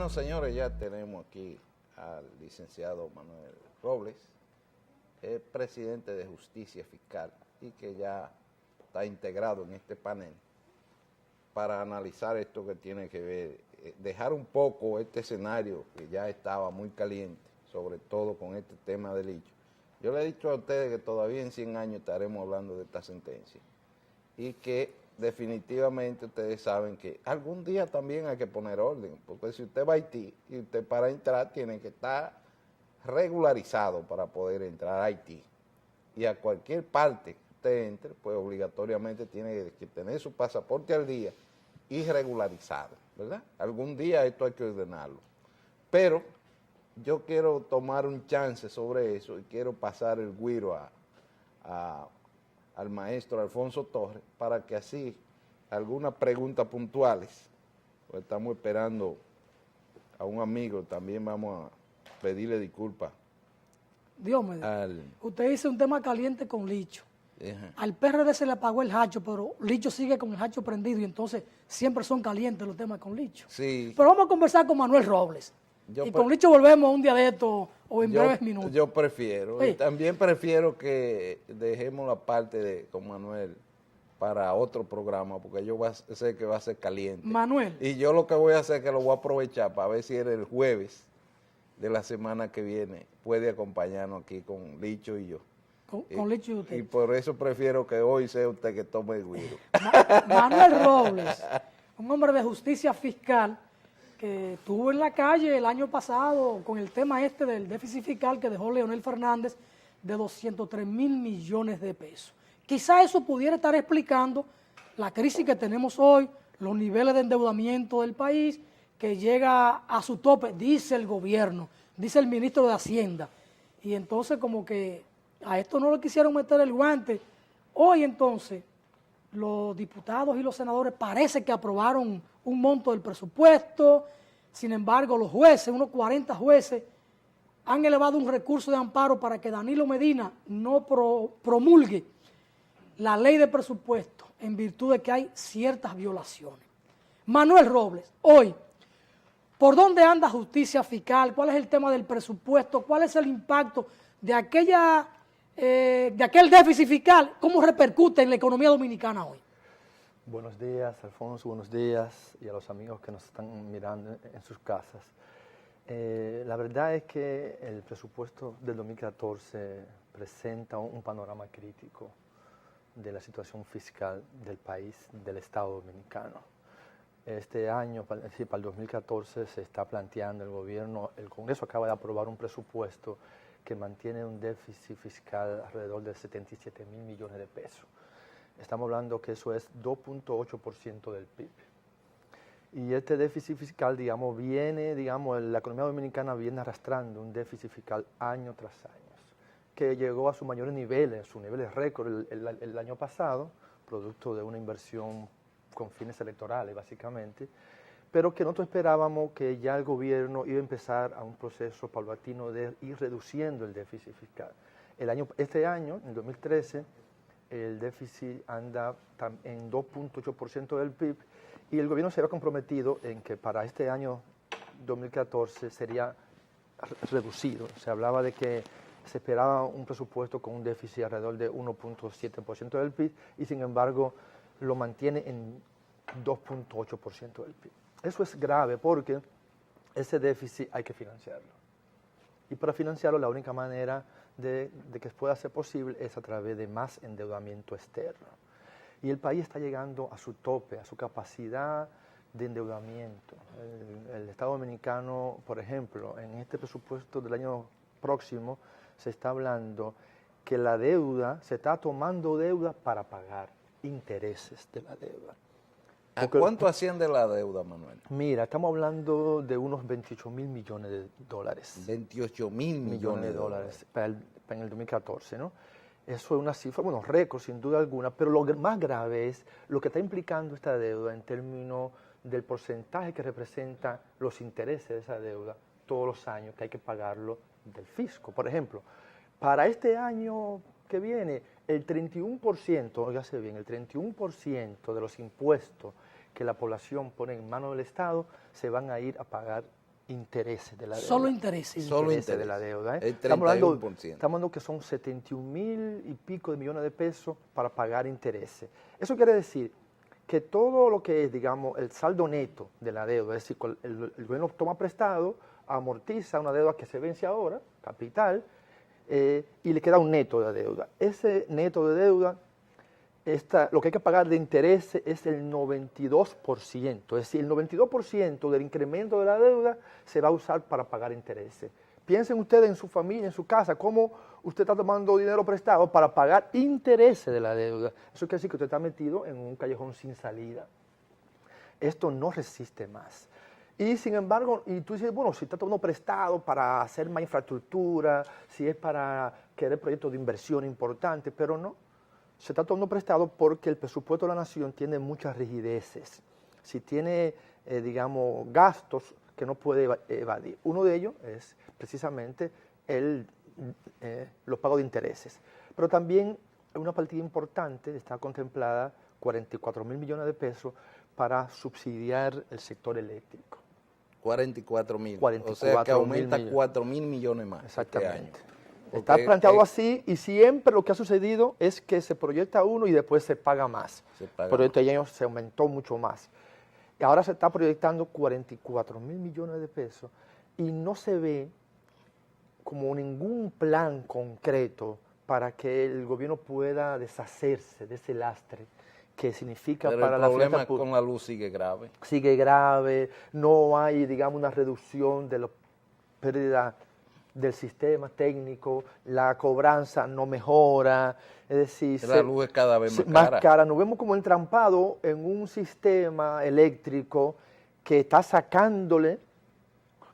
Bueno, señores, ya tenemos aquí al licenciado Manuel Robles, es presidente de Justicia Fiscal y que ya está integrado en este panel para analizar esto que tiene que ver, dejar un poco este escenario que ya estaba muy caliente, sobre todo con este tema del Licho. Yo le he dicho a ustedes que todavía en 100 años estaremos hablando de esta sentencia y que definitivamente ustedes saben que algún día también hay que poner orden, porque si usted va a Haití y usted para entrar tiene que estar regularizado para poder entrar a Haití. Y a cualquier parte que usted entre, pues obligatoriamente tiene que tener su pasaporte al día y regularizado, ¿verdad? Algún día esto hay que ordenarlo. Pero yo quiero tomar un chance sobre eso y quiero pasar el güiro al maestro Alfonso Torres para que así algunas preguntas puntuales, pues estamos esperando a un amigo, también vamos a pedirle disculpas. Dios mío, usted dice un tema caliente con Licho. Al PRD se le apagó el hacho, pero Licho sigue con el hacho prendido y entonces siempre son calientes los temas con Licho. Sí. Pero vamos a conversar con Manuel Robles. Y con Licho volvemos un día de esto o en breves minutos. Yo prefiero, sí. También prefiero que dejemos la parte con Manuel para otro programa, porque yo sé que va a ser caliente. Manuel. Y yo lo que voy a hacer es que lo voy a aprovechar para ver si el jueves de la semana que viene puede acompañarnos aquí con Licho y yo. Con Licho y usted. Y por eso prefiero que hoy sea usted que tome el güiro. Manuel Robles, un hombre de justicia fiscal que estuvo en la calle el año pasado con el tema del déficit fiscal que dejó Leonel Fernández de 203 mil millones de pesos. Quizá eso pudiera estar explicando la crisis que tenemos hoy, los niveles de endeudamiento del país, que llega a su tope, dice el gobierno, dice el ministro de Hacienda. Y entonces como que a esto no le quisieron meter el guante. Hoy entonces los diputados y los senadores parece que aprobaron un monto del presupuesto. Sin embargo, los jueces, unos 40 jueces, han elevado un recurso de amparo para que Danilo Medina no promulgue la ley de presupuesto en virtud de que hay ciertas violaciones. Manuel Robles, hoy, ¿por dónde anda justicia fiscal? ¿Cuál es el tema del presupuesto? ¿Cuál es el impacto de aquel déficit fiscal? ¿Cómo repercute en la economía dominicana hoy? Buenos días, Alfonso, buenos días, y a los amigos que nos están mirando en sus casas. La verdad es que el presupuesto del 2014 presenta un panorama crítico de la situación fiscal del país, del Estado dominicano. Este año, para el 2014, se está planteando el gobierno, el Congreso acaba de aprobar un presupuesto que mantiene un déficit fiscal alrededor de 77 mil millones de pesos. Estamos hablando que eso es 2.8% del PIB. Y este déficit fiscal, la economía dominicana viene arrastrando un déficit fiscal año tras año, que llegó a sus mayores niveles, sus niveles récord el año pasado, producto de una inversión con fines electorales, básicamente, pero que nosotros esperábamos que ya el gobierno iba a empezar a un proceso paulatino de ir reduciendo el déficit fiscal. Este año, en 2013, el déficit anda en 2.8% del PIB y el gobierno se había comprometido en que para este año 2014 sería reducido. Se hablaba de que se esperaba un presupuesto con un déficit alrededor de 1.7% del PIB y sin embargo lo mantiene en 2.8% del PIB. Eso es grave porque ese déficit hay que financiarlo. Y para financiarlo la única manera de que pueda ser posible es a través de más endeudamiento externo. Y el país está llegando a su tope, a su capacidad de endeudamiento. El Estado dominicano, por ejemplo, en este presupuesto del año próximo se está hablando que la deuda, se está tomando deuda para pagar intereses de la deuda. ¿A cuánto asciende la deuda, Manuel? Mira, estamos hablando de unos 28 mil millones de dólares. 28 mil millones de dólares. Para el 2014, ¿no? Eso es una cifra, récord sin duda alguna, pero lo más grave es lo que está implicando esta deuda en términos del porcentaje que representa los intereses de esa deuda todos los años que hay que pagarlo del fisco. Por ejemplo, para este año que viene, el 31%, óigase bien, el 31% de los impuestos que la población pone en manos del Estado se van a ir a pagar intereses de la deuda. Solo intereses. Solo Intereses de la deuda. El Estamos hablando 31%. estamos hablando que son 71.000 y pico de millones de pesos para pagar intereses. Eso quiere decir que todo lo que es, digamos, el saldo neto de la deuda, es decir, el gobierno toma prestado, amortiza una deuda que se vence ahora, capital, y le queda un neto de deuda. Ese neto de deuda, lo que hay que pagar de interés es el 92%, es decir, el 92% del incremento de la deuda se va a usar para pagar intereses. Piensen ustedes en su familia, en su casa, cómo usted está tomando dinero prestado para pagar intereses de la deuda. Eso quiere decir que usted está metido en un callejón sin salida. Esto no resiste más. Y sin embargo, y tú dices, bueno, si está tomando prestado para hacer más infraestructura, si es para querer proyectos de inversión importantes, pero no. Se está tomando prestado porque el presupuesto de la nación tiene muchas rigideces. Si tiene, digamos, gastos que no puede evadir. Uno de ellos es precisamente los pagos de intereses. Pero también una partida importante está contemplada, 44.000 millones de pesos, para subsidiar el sector eléctrico. 44.000. 44.000 O sea que aumenta millones. 4.000 millones más. Exactamente. Este año. Está Porque, planteado así y siempre lo que ha sucedido es que se proyecta uno y después se paga más. Pero este año se aumentó mucho más. Y ahora se está proyectando 44.000 millones de pesos y no se ve como ningún plan concreto para que el gobierno pueda deshacerse de ese lastre que significa Pero para el la problema finanza con la luz sigue grave. sigue grave, no hay, digamos, una reducción de la pérdida del sistema técnico, la cobranza no mejora, es decir, La luz es cada vez más cara. Nos vemos como entrampados en un sistema eléctrico que está sacándole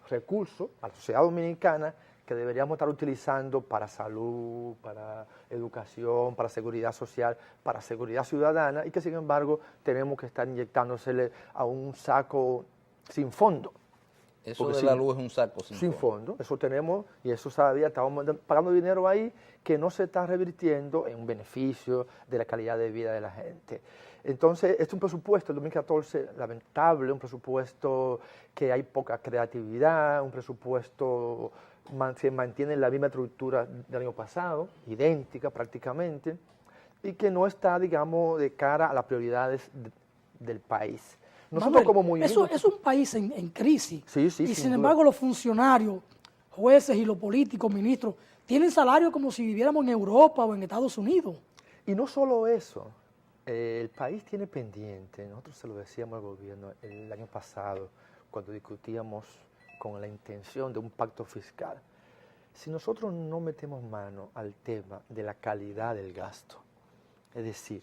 recursos a la sociedad dominicana que deberíamos estar utilizando para salud, para educación, para seguridad social, para seguridad ciudadana, y que sin embargo tenemos que estar inyectándosele a un saco sin fondo. Eso Porque de la luz es un saco sin fondo. Eso tenemos, y eso todavía estamos pagando dinero ahí que no se está revirtiendo en un beneficio de la calidad de vida de la gente. Entonces, este es un presupuesto, el 2014, lamentable, un presupuesto que hay poca creatividad, un presupuesto se mantiene en la misma estructura del año pasado, idéntica prácticamente, y que no está, digamos, de cara a las prioridades del país. Nosotros Manuel, como movimiento... eso es un país en crisis. Sí, sí, y sin sin duda. embargo los funcionarios, jueces y los políticos, ministros, tienen salario como si viviéramos en Europa o en Estados Unidos. Y no solo eso, el país tiene pendiente, nosotros se lo decíamos al gobierno el año pasado, cuando discutíamos con la intención de un pacto fiscal. Si nosotros no metemos mano al tema de la calidad del gasto, es decir,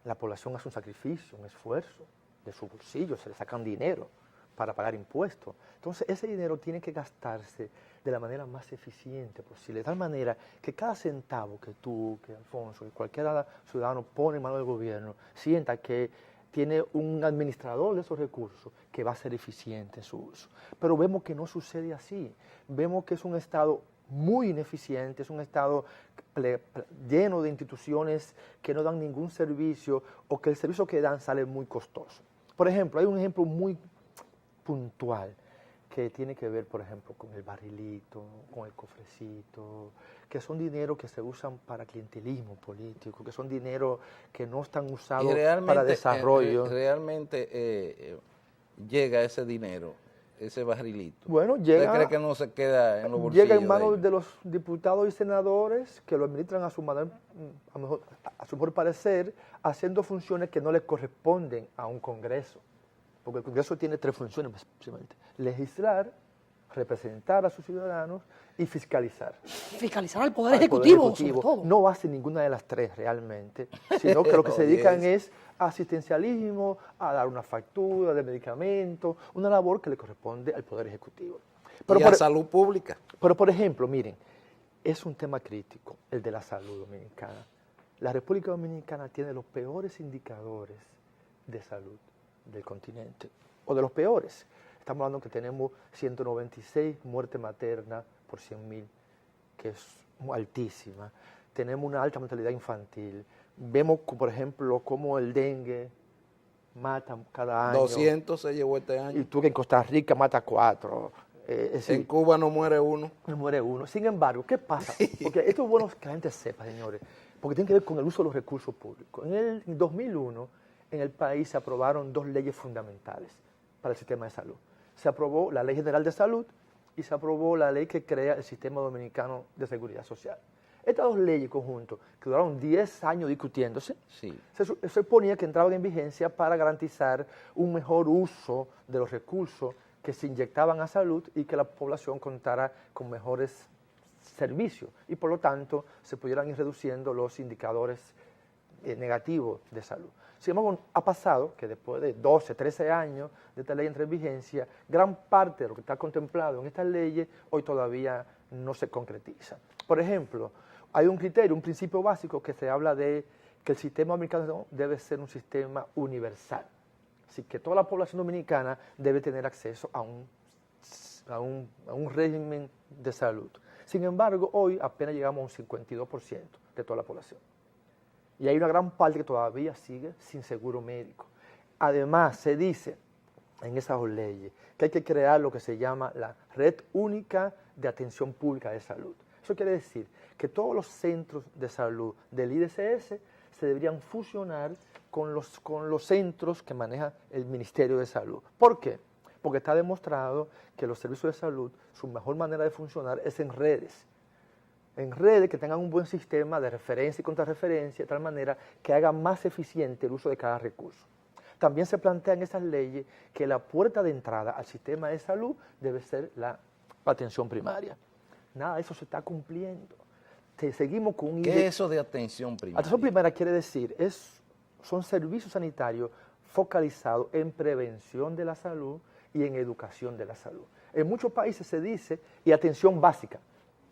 la población hace un sacrificio, un esfuerzo, de su bolsillo, se le sacan dinero para pagar impuestos. Entonces, ese dinero tiene que gastarse de la manera más eficiente posible, de tal manera que cada centavo que tú, que Alfonso, que cualquier ciudadano pone en mano del gobierno, sienta que tiene un administrador de esos recursos que va a ser eficiente en su uso. Pero vemos que no sucede así. Vemos que es un Estado muy ineficiente, es un Estado lleno de instituciones que no dan ningún servicio o que el servicio que dan sale muy costoso. Por ejemplo, hay un ejemplo muy puntual que tiene que ver, por ejemplo, con el barrilito, con el cofrecito, que son dineros que se usan para clientelismo político, que son dineros que no están usados para desarrollo. Realmente llega ese dinero, ese barrilito. Bueno, llega, ¿Usted cree que no se queda en los bolsillos? Llega en manos de los diputados y senadores que lo administran a su mejor parecer, haciendo funciones que no le corresponden a un Congreso. Porque el Congreso tiene tres funciones, principalmente: legislar, representar a sus ciudadanos y fiscalizar. Fiscalizar al Poder Ejecutivo, sobre todo. No hace ninguna de las tres realmente, sino que lo que se dedican es asistencialismo, a dar una factura de medicamentos, una labor que le corresponde al Poder Ejecutivo. Pero y a salud pública. Pero, por ejemplo, miren, es un tema crítico el de la salud dominicana. La República Dominicana tiene los peores indicadores de salud del continente, o de los peores. Estamos hablando que tenemos 196 muertes maternas por 100.000, que es altísima. Tenemos una alta mortalidad infantil. Vemos, por ejemplo, cómo el dengue matan cada año. 200 se llevó este año. Y tú que en Costa Rica mata 4. En Cuba no muere uno. No muere uno. Sin embargo, ¿qué pasa? Porque esto es bueno que la gente sepa, señores, porque tiene que ver con el uso de los recursos públicos. En 2001, en el país se aprobaron 2 leyes fundamentales para el sistema de salud. Se aprobó la Ley General de Salud y se aprobó la ley que crea el Sistema Dominicano de Seguridad Social. Estas 2 leyes conjuntos, que duraron 10 años discutiéndose, Sí. se suponía que entraban en vigencia para garantizar un mejor uso de los recursos que se inyectaban a salud y que la población contara con mejores servicios y por lo tanto se pudieran ir reduciendo los indicadores negativos de salud. Sin embargo, ha pasado que después de 12, 13 años de esta ley entre en vigencia, gran parte de lo que está contemplado en estas leyes hoy todavía no se concretiza. Por ejemplo, hay un criterio, un principio básico que se habla de que el sistema dominicano debe ser un sistema universal. Así que toda la población dominicana debe tener acceso a un régimen de salud. Sin embargo, hoy apenas llegamos a un 52% de toda la población. Y hay una gran parte que todavía sigue sin seguro médico. Además, se dice en esas leyes que hay que crear lo que se llama la Red Única de Atención Pública de Salud. Eso quiere decir que todos los centros de salud del IDCS se deberían fusionar con los centros que maneja el Ministerio de Salud. ¿Por qué? Porque está demostrado que los servicios de salud, su mejor manera de funcionar es en redes. En redes que tengan un buen sistema de referencia y contrarreferencia, de tal manera que haga más eficiente el uso de cada recurso. También se plantea en esas leyes que la puerta de entrada al sistema de salud debe ser la atención primaria. Nada de eso se está cumpliendo. Seguimos con un ¿Qué es eso de atención primaria? Atención primaria quiere decir, son servicios sanitarios focalizados en prevención de la salud y en educación de la salud. En muchos países se dice, y atención básica,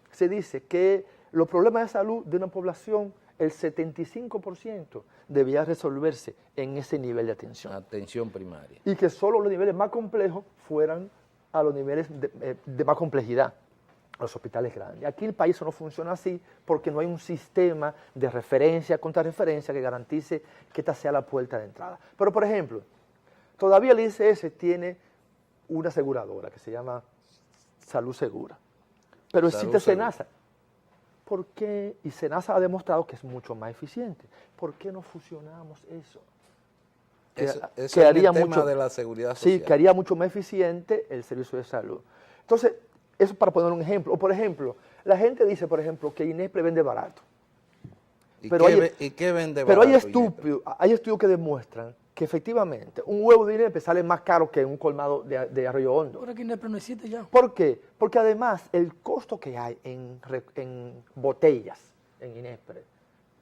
se dice que los problemas de salud de una población, el 75% debía resolverse en ese nivel de atención. Atención primaria. Y que solo los niveles más complejos fueran a los niveles de más complejidad, los hospitales grandes. Aquí el país no funciona así porque no hay un sistema de referencia, contrarreferencia que garantice que esta sea la puerta de entrada. Pero, por ejemplo, todavía el ICS tiene una aseguradora que se llama Salud Segura. Pero existe SENASA. ¿Por qué? Y SENASA ha demostrado que es mucho más eficiente. ¿Por qué no fusionamos eso? Eso es que el haría tema mucho, de la seguridad social. Sí, que haría mucho más eficiente el servicio de salud. Entonces, eso para poner un ejemplo. O, por ejemplo, la gente dice, por ejemplo, que INESPRE vende barato. ¿Y Pero qué vende pero barato? hay estudios que demuestran que efectivamente un huevo de INESPRE sale más caro que un colmado de Arroyo Hondo. Ahora que INESPRE no existe ya. ¿Por qué? Porque además el costo que hay en botellas en INESPRE,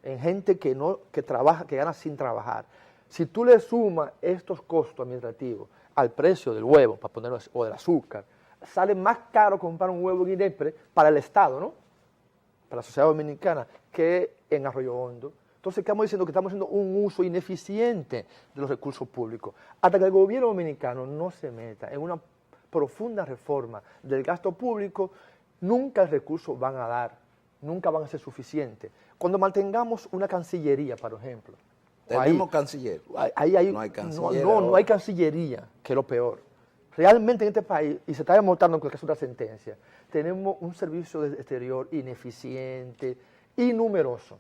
en gente que trabaja, que gana sin trabajar, si tú le sumas estos costos administrativos al precio del huevo, para ponerlo así, o del azúcar, sale más caro comprar un huevo en INESPRE para el Estado, ¿no? Para la sociedad dominicana, que en Arroyo Hondo. Entonces, estamos diciendo que estamos haciendo un uso ineficiente de los recursos públicos. Hasta que el gobierno dominicano no se meta en una profunda reforma del gasto público, nunca el recurso van a dar, nunca van a ser suficientes. Cuando mantengamos una cancillería, por ejemplo. Tenemos canciller. No hay canciller. No hay cancillería, que es lo peor. Realmente en este país, y se está demostrando en el caso de la sentencia, tenemos un servicio de exterior ineficiente y numeroso.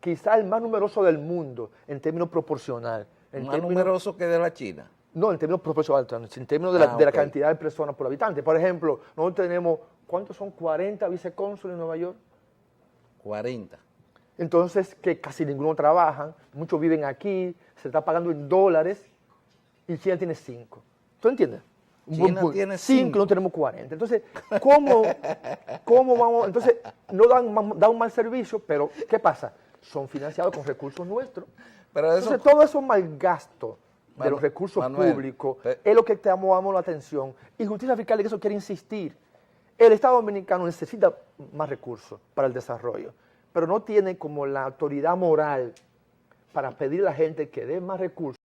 Quizá el más numeroso del mundo en términos proporcional. ¿Más numeroso que de la China? No, en términos proporcionales, en términos de la cantidad de personas por habitante. Por ejemplo, nosotros tenemos, ¿cuántos son? 40 vicecónsules en Nueva York. 40. Entonces, que casi ninguno trabajan, muchos viven aquí, se está pagando en dólares, y China tiene 5. ¿Tú entiendes? China tiene 5. No tenemos 40. Entonces, ¿cómo vamos? Entonces, no dan un mal servicio, pero ¿qué pasa? Son financiados con recursos nuestros. Pero eso, entonces, todo eso malgasto de los recursos públicos es lo que te llamamos la atención. Y Justicia Fiscal, que eso quiere insistir. El Estado Dominicano necesita más recursos para el desarrollo, pero no tiene como la autoridad moral para pedir a la gente que dé más recursos